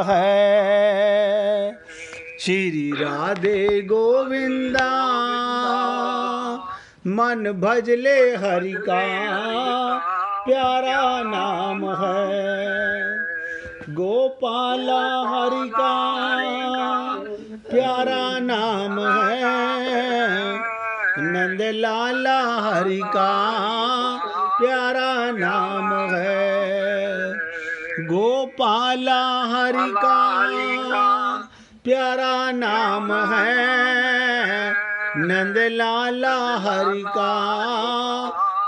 है श्री राधे गोविंदा, मन भजले हरि का प्यारा नाम है। गोपाला हरि का प्यारा नाम है, नंद लाला हरि का प्यारा नाम है। गोपाला हरि का प्यारा नाम है, नंद लाला हरि का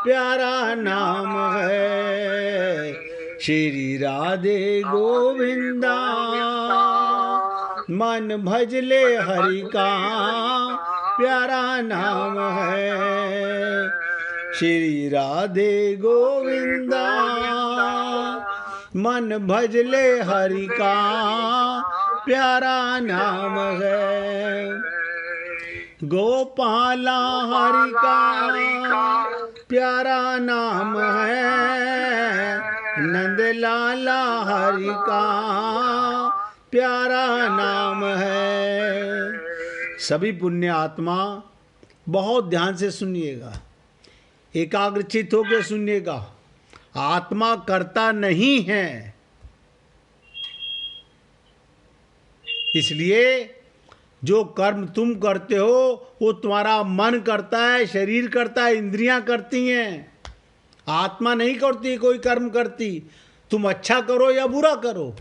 प्यारा नाम है। श्री राधे गोविंदा, मन भजले हरि का प्यारा नाम है। श्री राधे गोविंदा, मन भजले हरि का प्यारा नाम है। गोपाला हरि का प्यारा नाम है, नंद लाला हरि का प्यारा नाम है। सभी पुण्य आत्मा बहुत ध्यान से सुनिएगा, एकाग्रचित होकर सुनिएगा। आत्मा करता नहीं है, इसलिए जो कर्म तुम करते हो वो तुम्हारा मन करता है, शरीर करता है, इंद्रियां करती हैं। आत्मा नहीं करती, कोई कर्म करती। तुम अच्छा करो या बुरा करो।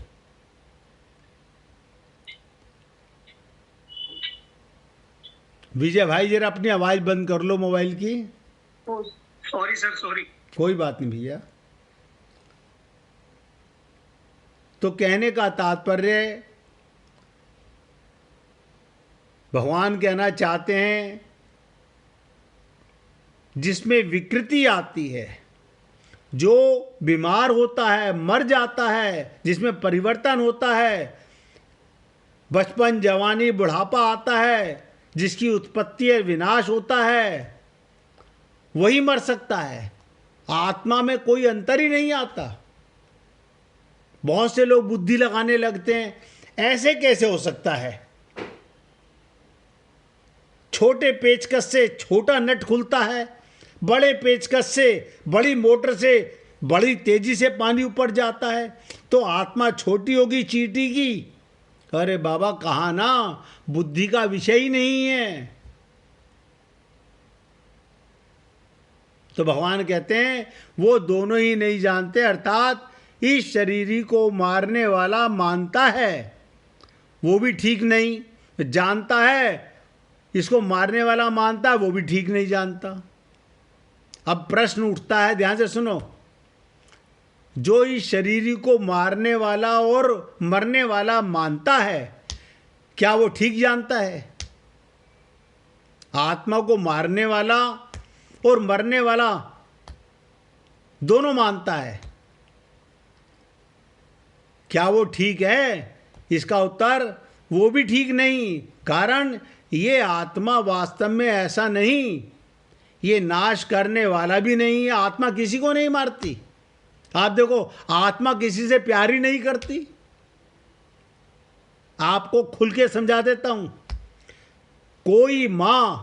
विजय भाई जरा अपनी आवाज बंद कर लो मोबाइल की। Sorry sir, sorry. कोई बात नहीं भैया। तो कहने का तात्पर्य, भगवान कहना चाहते हैं जिसमें विकृति आती है, जो बीमार होता है, मर जाता है, जिसमें परिवर्तन होता है, बचपन जवानी बुढ़ापा आता है, जिसकी उत्पत्ति और विनाश होता है, वही मर सकता है। आत्मा में कोई अंतर ही नहीं आता। बहुत से लोग बुद्धि लगाने लगते हैं, ऐसे कैसे हो सकता है? छोटे पेचकस से छोटा नट खुलता है, बड़े पेचकस से, बड़ी मोटर से बड़ी तेजी से पानी ऊपर जाता है, तो आत्मा छोटी होगी चींटी की? अरे बाबा, कहा ना, बुद्धि का विषय ही नहीं है। तो भगवान कहते हैं वो दोनों ही नहीं जानते, अर्थात इस शरीर को मारने वाला मानता है, वो भी ठीक नहीं जानता है, इसको मारने वाला मानता है, वो भी ठीक नहीं जानता। अब प्रश्न उठता है, ध्यान से सुनो, जो इस शरीर को मारने वाला और मरने वाला मानता है, क्या वो ठीक जानता है? आत्मा को मारने वाला और मरने वाला दोनों मानता है, क्या वो ठीक है? इसका उत्तर वो भी ठीक नहीं। कारण ये आत्मा वास्तव में ऐसा नहीं, ये नाश करने वाला भी नहीं है। आत्मा किसी को नहीं मारती। आप देखो, आत्मा किसी से प्यार ही नहीं करती। आपको खुल के समझा देता हूं, कोई मां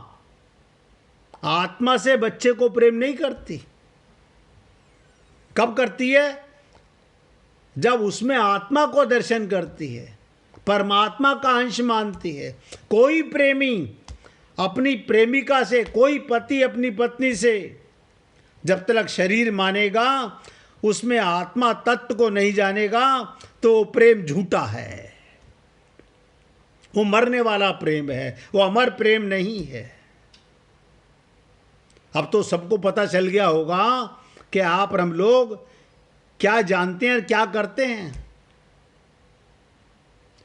आत्मा से बच्चे को प्रेम नहीं करती। कब करती है? जब उसमें आत्मा को दर्शन करती है, परमात्मा का अंश मानती है। कोई प्रेमी अपनी प्रेमिका से, कोई पति अपनी पत्नी से जब तक शरीर मानेगा, उसमें आत्मा तत्व को नहीं जानेगा, तो प्रेम झूठा है, वो मरने वाला प्रेम है, वो अमर प्रेम नहीं है। अब तो सबको पता चल गया होगा कि आप और हम लोग क्या जानते हैं और क्या करते हैं।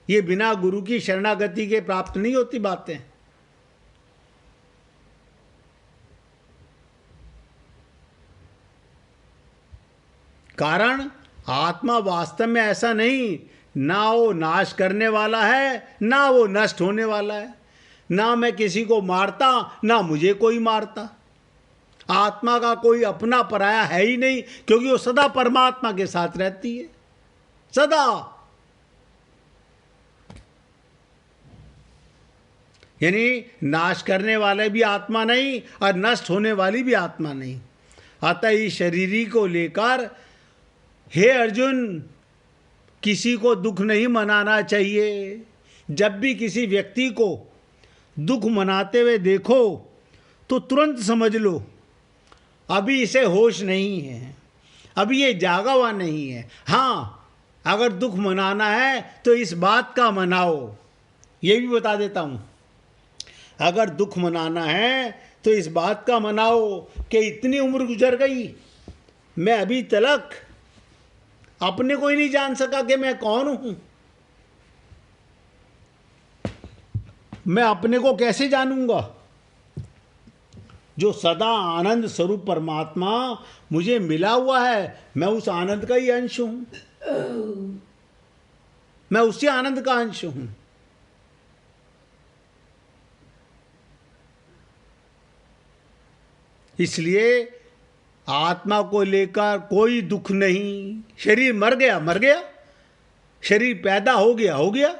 ये बिना गुरु की शरणागति के प्राप्त नहीं होती बातें। कारण आत्मा वास्तव में ऐसा नहीं, ना वो नाश करने वाला है, ना वो नष्ट होने वाला है। ना मैं किसी को मारता, ना मुझे कोई मारता। आत्मा का कोई अपना पराया है ही नहीं, क्योंकि वो सदा परमात्मा के साथ रहती है, सदा। यानी नाश करने वाले भी आत्मा नहीं और नष्ट होने वाली भी आत्मा नहीं। अतः इस शरीरी को लेकर हे अर्जुन किसी को दुख नहीं मनाना चाहिए। जब भी किसी व्यक्ति को दुख मनाते हुए देखो तो तुरंत समझ लो अभी इसे होश नहीं है, अभी ये जागा हुआ नहीं है। हाँ, अगर दुख मनाना है तो इस बात का मनाओ। ये भी बता देता हूँ, अगर दुख मनाना है तो इस बात का मनाओ कि इतनी उम्र गुजर गई, मैं अभी तक अपने को ही नहीं जान सका कि मैं कौन हूँ। मैं अपने को कैसे जानूंगा? जो सदा आनंद स्वरूप परमात्मा मुझे मिला हुआ है, मैं उस आनंद का ही अंश हूं, मैं उसी आनंद का अंश हूं। इसलिए आत्मा को लेकर कोई दुख नहीं। शरीर मर गया, मर गया, शरीर पैदा हो गया, हो गया।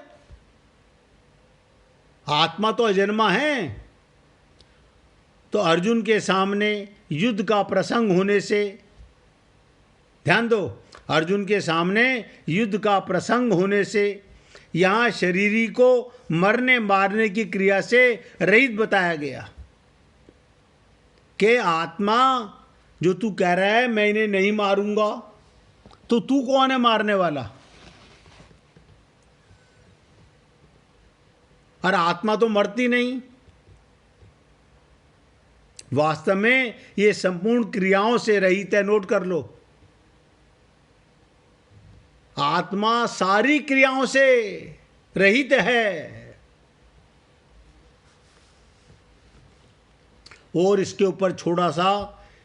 आत्मा तो अजन्मा है। तो अर्जुन के सामने युद्ध का प्रसंग होने से, ध्यान दो, अर्जुन के सामने युद्ध का प्रसंग होने से यहाँ शरीरी को मरने मारने की क्रिया से रहित बताया गया कि आत्मा जो तू कह रहा है मैं इन्हें नहीं मारूंगा, तो तू कौन है मारने वाला? और आत्मा तो मरती नहीं। वास्तव में ये संपूर्ण क्रियाओं से रहित है। नोट कर लो, आत्मा सारी क्रियाओं से रहित है। और इसके ऊपर थोड़ा सा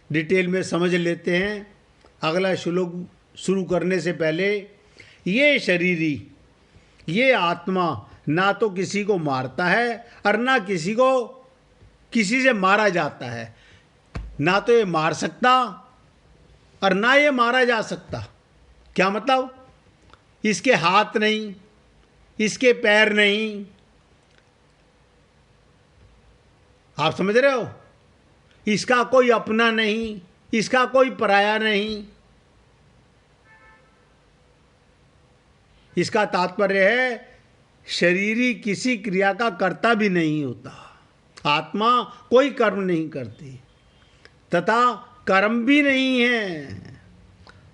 डिटेल में समझ लेते हैं। अगला श्लोक शुरू करने से पहले, ये शरीरी, ये आत्मा ना तो किसी को मारता है और ना किसी से मारा जाता है। ना तो ये मार सकता और ना ये मारा जा सकता। क्या मतलब? इसके हाथ नहीं, इसके पैर नहीं। आप समझ रहे हो? इसका कोई अपना नहीं, इसका कोई पराया नहीं। इसका तात्पर्य है शरीरी किसी क्रिया का कर्ता भी नहीं होता। आत्मा कोई कर्म नहीं करती तथा कर्म भी नहीं है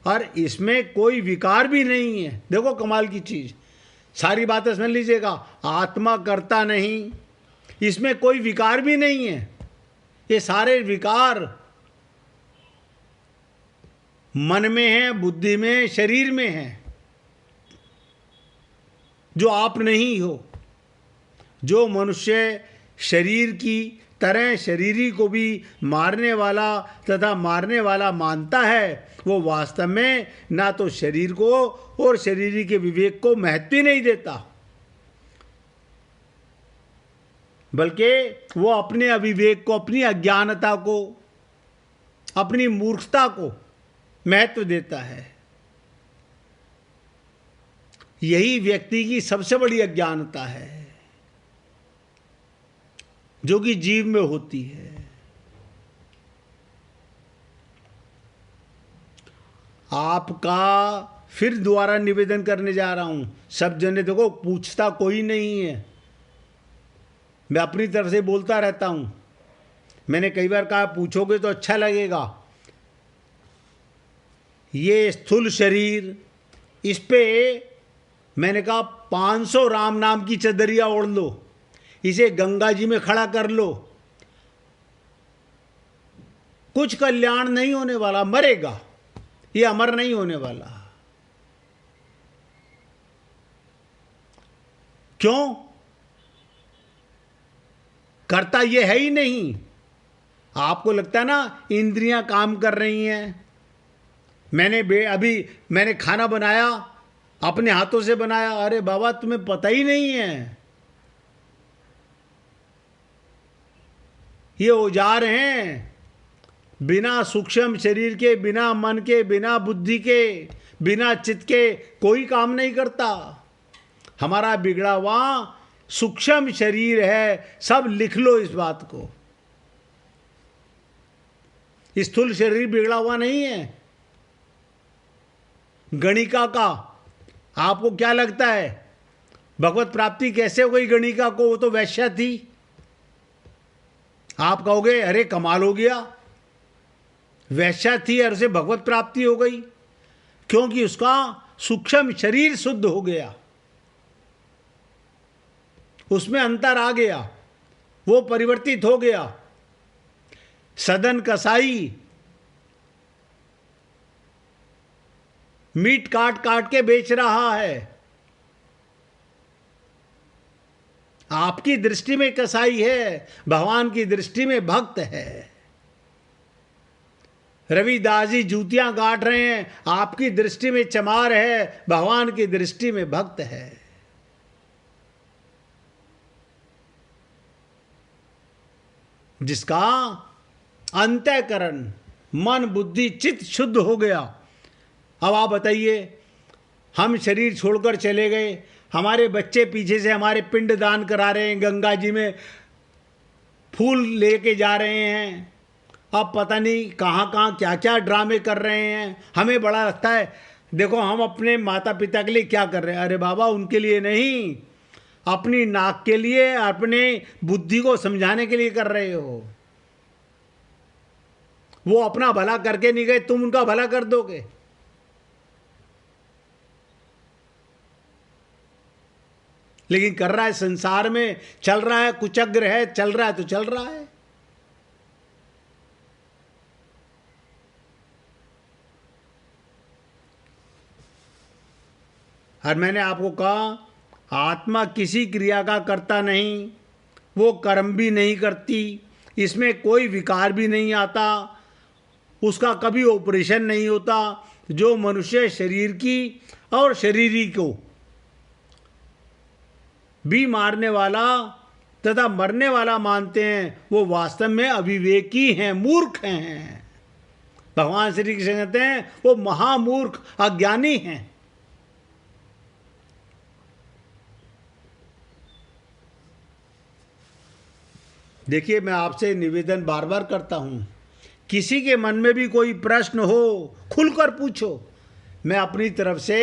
और इसमें कोई विकार भी नहीं है। देखो कमाल की चीज, सारी बातें समझ लीजिएगा। आत्मा करता नहीं, इसमें कोई विकार भी नहीं है। ये सारे विकार मन में है, बुद्धि में, शरीर में है, जो आप नहीं हो। जो मनुष्य शरीर की तरह शरीरी को भी मारने वाला तथा मारने वाला मानता है, वो वास्तव में ना तो शरीर को और शरीरी के विवेक को महत्व ही नहीं देता, बल्कि वो अपने अविवेक को, अपनी अज्ञानता को, अपनी मूर्खता को महत्व देता है। यही व्यक्ति की सबसे बड़ी अज्ञानता है जो कि जीव में होती है। आपका फिर दोबारा निवेदन करने जा रहा हूं। सब जने देखो, पूछता कोई नहीं है, मैं अपनी तरफ से बोलता रहता हूं। मैंने कई बार कहा पूछोगे तो अच्छा लगेगा। ये स्थूल शरीर, इस पे मैंने कहा 500 राम नाम की चदरिया ओढ़ लो, इसे गंगा जी में खड़ा कर लो, कुछ कल्याण नहीं होने वाला, मरेगा, ये अमर नहीं होने वाला। क्यों? करता ये है ही नहीं। आपको लगता है ना इंद्रियां काम कर रही हैं। मैंने खाना बनाया, अपने हाथों से बनाया। अरे बाबा, तुम्हें पता ही नहीं है, ये औजार हैं। बिना सूक्ष्म शरीर के, बिना मन के, बिना बुद्धि के, बिना चित्त के कोई काम नहीं करता। हमारा बिगड़ा हुआ सूक्ष्म शरीर है। सब लिख लो इस बात को। स्थूल शरीर बिगड़ा हुआ नहीं है। गणिका का आपको क्या लगता है भगवत प्राप्ति कैसे हो गई गणिका को? वो तो वैश्या थी। आप कहोगे अरे कमाल हो गया, वैश्या थी और उसे भगवत प्राप्ति हो गई। क्योंकि उसका सूक्ष्म शरीर शुद्ध हो गया, उसमें अंतर आ गया, वो परिवर्तित हो गया। सदन कसाई मीट काट काट के बेच रहा है। आपकी दृष्टि में कसाई है, भगवान की दृष्टि में भक्त है। रविदास जी जूतियां गांठ रहे हैं, आपकी दृष्टि में चमार है, भगवान की दृष्टि में भक्त है। जिसका अंतःकरण मन बुद्धि चित्त शुद्ध हो गया। अब आप बताइए, हम शरीर छोड़कर चले गए, हमारे बच्चे पीछे से हमारे पिंड दान करा रहे हैं, गंगा जी में फूल लेके जा रहे हैं, अब पता नहीं कहाँ कहाँ क्या क्या ड्रामे कर रहे हैं। हमें बड़ा लगता है देखो हम अपने माता पिता के लिए क्या कर रहे हैं। अरे बाबा, उनके लिए नहीं, अपनी नाक के लिए, अपने बुद्धि को समझाने के लिए कर रहे हो। वो अपना भला करके नहीं गए, तुम उनका भला कर दोगे। लेकिन कर रहा है, संसार में चल रहा है, कुचग्र है, चल रहा है तो चल रहा है। और मैंने आपको कहा आत्मा किसी क्रिया का करता नहीं, वो कर्म भी नहीं करती, इसमें कोई विकार भी नहीं आता, उसका कभी ऑपरेशन नहीं होता। जो मनुष्य शरीर की और शरीरी को भी मारने वाला तथा मरने वाला मानते हैं, वो वास्तव में अविवेकी हैं, मूर्ख हैं। भगवान श्री कृष्ण कहते हैं वो महामूर्ख अज्ञानी हैं। देखिए, मैं आपसे निवेदन बार बार करता हूं, किसी के मन में भी कोई प्रश्न हो खुलकर पूछो। मैं अपनी तरफ से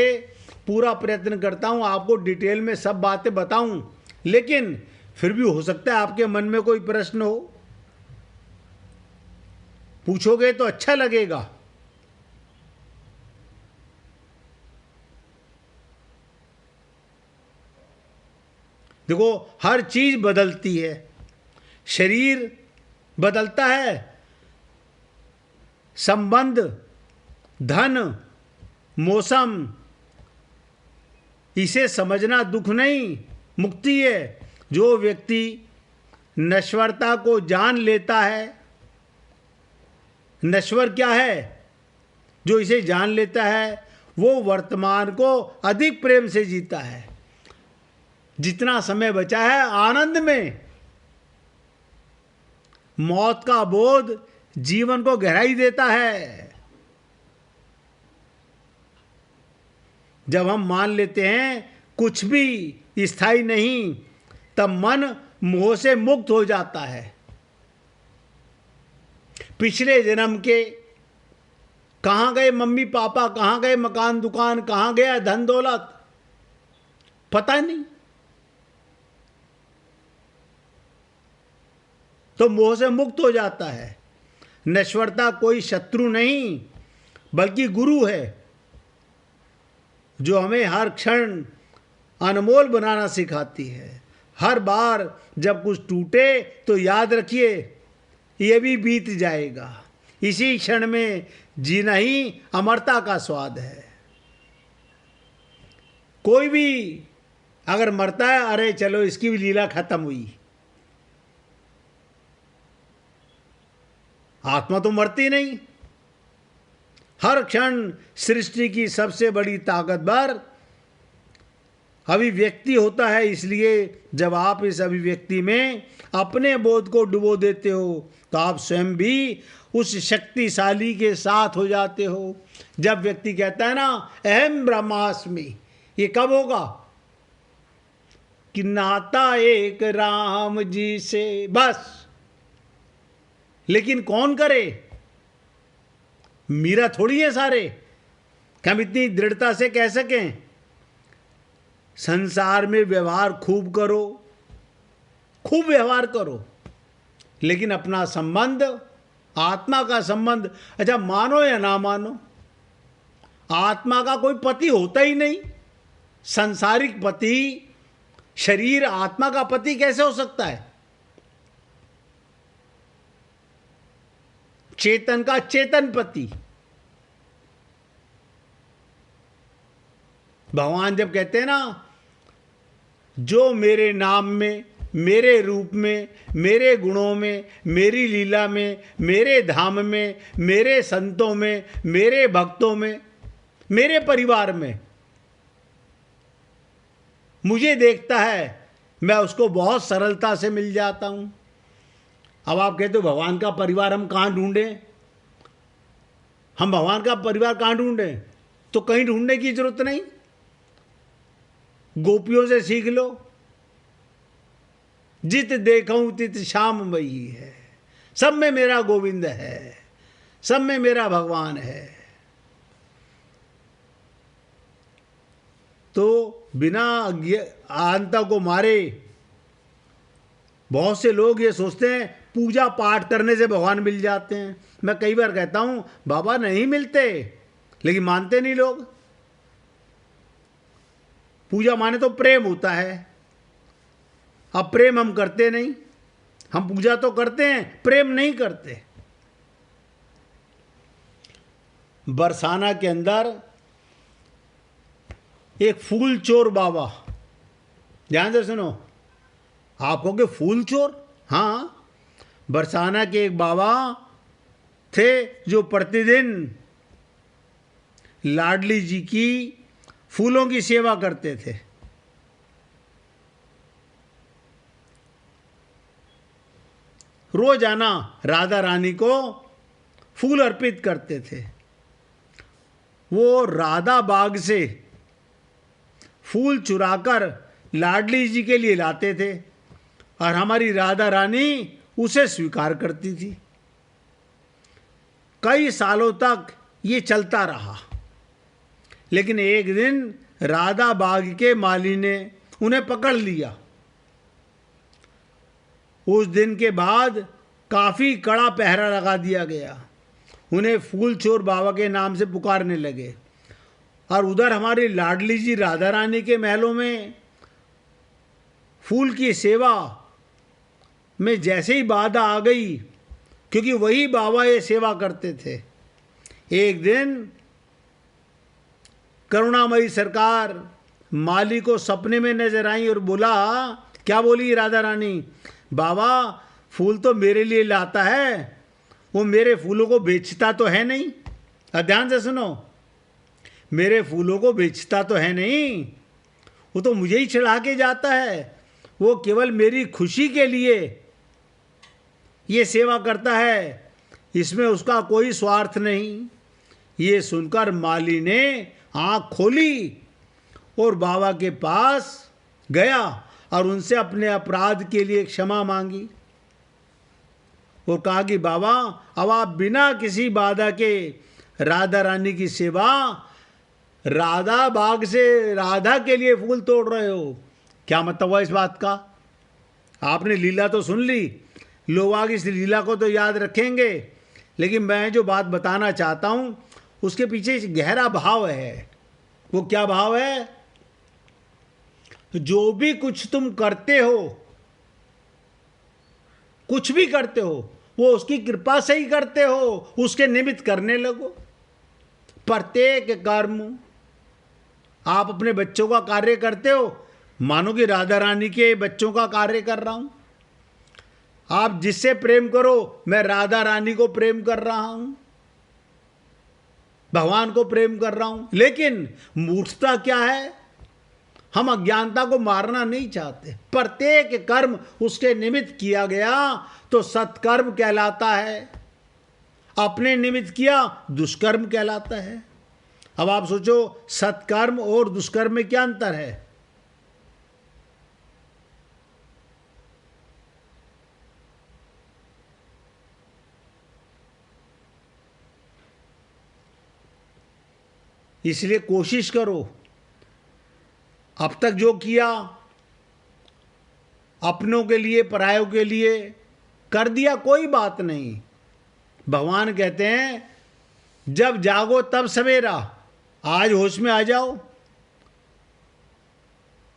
पूरा प्रयत्न करता हूं आपको डिटेल में सब बातें बताऊं, लेकिन फिर भी हो सकता है आपके मन में कोई प्रश्न हो। पूछोगे तो अच्छा लगेगा। देखो, हर चीज बदलती है, शरीर बदलता है, संबंध, धन, मौसम, इसे समझना दुख नहीं, मुक्ति है। जो व्यक्ति नश्वरता को जान लेता है, नश्वर क्या है? जो इसे जान लेता है वो वर्तमान को अधिक प्रेम से जीता है। जितना समय बचा है आनंद में। मौत का बोध जीवन को गहराई देता है। जब हम मान लेते हैं कुछ भी स्थायी नहीं, तब मन मोह से मुक्त हो जाता है। पिछले जन्म के कहां गए मम्मी पापा, कहां गए मकान दुकान, कहां गया धन दौलत, पता नहीं। तो मोह से मुक्त हो जाता है। नश्वरता कोई शत्रु नहीं बल्कि गुरु है, जो हमें हर क्षण अनमोल बनाना सिखाती है। हर बार जब कुछ टूटे तो याद रखिए ये भी बीत जाएगा। इसी क्षण में जीना ही अमरता का स्वाद है। कोई भी अगर मरता है, अरे चलो इसकी भी लीला खत्म हुई। आत्मा तो मरती नहीं। हर क्षण सृष्टि की सबसे बड़ी ताकतवर अभिव्यक्ति होता है। इसलिए जब आप इस अभिव्यक्ति में अपने बोध को डुबो देते हो तो आप स्वयं भी उस शक्तिशाली के साथ हो जाते हो। जब व्यक्ति कहता है ना अहम ब्रह्मास्मि, ये कब होगा? कि नाता एक राम जी से, बस। लेकिन कौन करे? मीरा थोड़ी है सारे कि हम इतनी दृढ़ता से कह सकें। संसार में व्यवहार खूब करो, खूब व्यवहार करो, लेकिन अपना संबंध, आत्मा का संबंध, अच्छा मानो या ना मानो, आत्मा का कोई पति होता ही नहीं। सांसारिक पति, शरीर आत्मा का पति कैसे हो सकता है? चेतन का चेतन पति। भगवान जब कहते हैं ना, जो मेरे नाम में, मेरे रूप में, मेरे गुणों में, मेरी लीला में, मेरे धाम में, मेरे संतों में, मेरे भक्तों में, मेरे परिवार में मुझे देखता है, मैं उसको बहुत सरलता से मिल जाता हूं। अब आप कहते हो भगवान का परिवार हम कहां ढूंढें? हम भगवान का परिवार कहां ढूंढें? तो कहीं ढूंढने की जरूरत नहीं, गोपियों से सीख लो। जित देखूं तित श्याम वही है, सब में मेरा गोविंद है, सब में मेरा भगवान है। तो बिना अज्ञानता को मारे बहुत से लोग ये सोचते हैं पूजा पाठ करने से भगवान मिल जाते हैं। मैं कई बार कहता हूं बाबा नहीं मिलते, लेकिन मानते नहीं लोग। पूजा माने तो प्रेम होता है, अब प्रेम हम करते नहीं। हम पूजा तो करते हैं, प्रेम नहीं करते। बरसाना के अंदर एक फूल चोर बाबा, ध्यान से सुनो। आप कहोगे फूल चोर? हाँ, बरसाना के एक बाबा थे जो प्रतिदिन लाडली जी की फूलों की सेवा करते थे। रोजाना राधा रानी को फूल अर्पित करते थे। वो राधा बाग से फूल चुराकर लाडली जी के लिए लाते थे और हमारी राधा रानी उसे स्वीकार करती थी। कई सालों तक ये चलता रहा, लेकिन एक दिन राधा बाग के माली ने उन्हें पकड़ लिया। उस दिन के बाद काफी कड़ा पहरा लगा दिया गया। उन्हें फूल चोर बाबा के नाम से पुकारने लगे। और उधर हमारी लाडली जी राधा रानी के महलों में फूल की सेवा में जैसे ही बाधा आ गई, क्योंकि वही बाबा ये सेवा करते थे। एक दिन करुणामयी सरकार माली को सपने में नजर आई और बोला, क्या बोली राधा रानी? बाबा फूल तो मेरे लिए लाता है, वो मेरे फूलों को बेचता तो है नहीं। ध्यान से सुनो, मेरे फूलों को बेचता तो है नहीं, वो तो मुझे ही चढ़ा के जाता है। वो केवल मेरी खुशी के लिए ये सेवा करता है, इसमें उसका कोई स्वार्थ नहीं। ये सुनकर माली ने आंख खोली और बाबा के पास गया और उनसे अपने अपराध के लिए क्षमा मांगी और कहा कि बाबा अब आप बिना किसी बाधा के राधा रानी की सेवा, राधा बाग से राधा के लिए फूल तोड़ रहे हो। क्या मतलब हुआ इस बात का? आपने लीला तो सुन ली, लोग आगे इस लीला को तो याद रखेंगे, लेकिन मैं जो बात बताना चाहता हूं उसके पीछे एक गहरा भाव है। वो क्या भाव है? जो भी कुछ तुम करते हो, कुछ भी करते हो, वो उसकी कृपा से ही करते हो, उसके निमित्त करने लगो। प्रत्येक कर्म, आप अपने बच्चों का कार्य करते हो, मानो कि राधा रानी के बच्चों का कार्य कर रहा हूं। आप जिससे प्रेम करो, मैं राधा रानी को प्रेम कर रहा हूं, भगवान को प्रेम कर रहा हूं। लेकिन मूर्खता क्या है? हम अज्ञानता को मारना नहीं चाहते। प्रत्येक कर्म उसके निमित्त किया गया तो सत्कर्म कहलाता है, अपने निमित्त किया दुष्कर्म कहलाता है। अब आप सोचो, सत्कर्म और दुष्कर्म में क्या अंतर है? इसलिए कोशिश करो, अब तक जो किया अपनों के लिए परायों के लिए कर दिया, कोई बात नहीं। भगवान कहते हैं जब जागो तब सवेरा, आज होश में आ जाओ,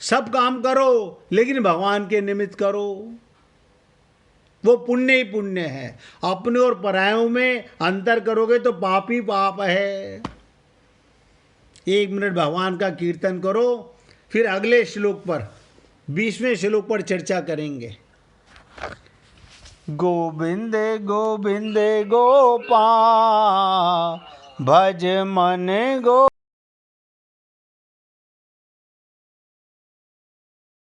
सब काम करो लेकिन भगवान के निमित्त करो, वो पुण्य ही पुण्य है। अपने और परायों में अंतर करोगे तो पाप ही पाप है। 1 मिनट भगवान का कीर्तन करो, फिर अगले श्लोक पर 20वें श्लोक पर चर्चा करेंगे। गोविंद गोविंद गोपाल भज मन गो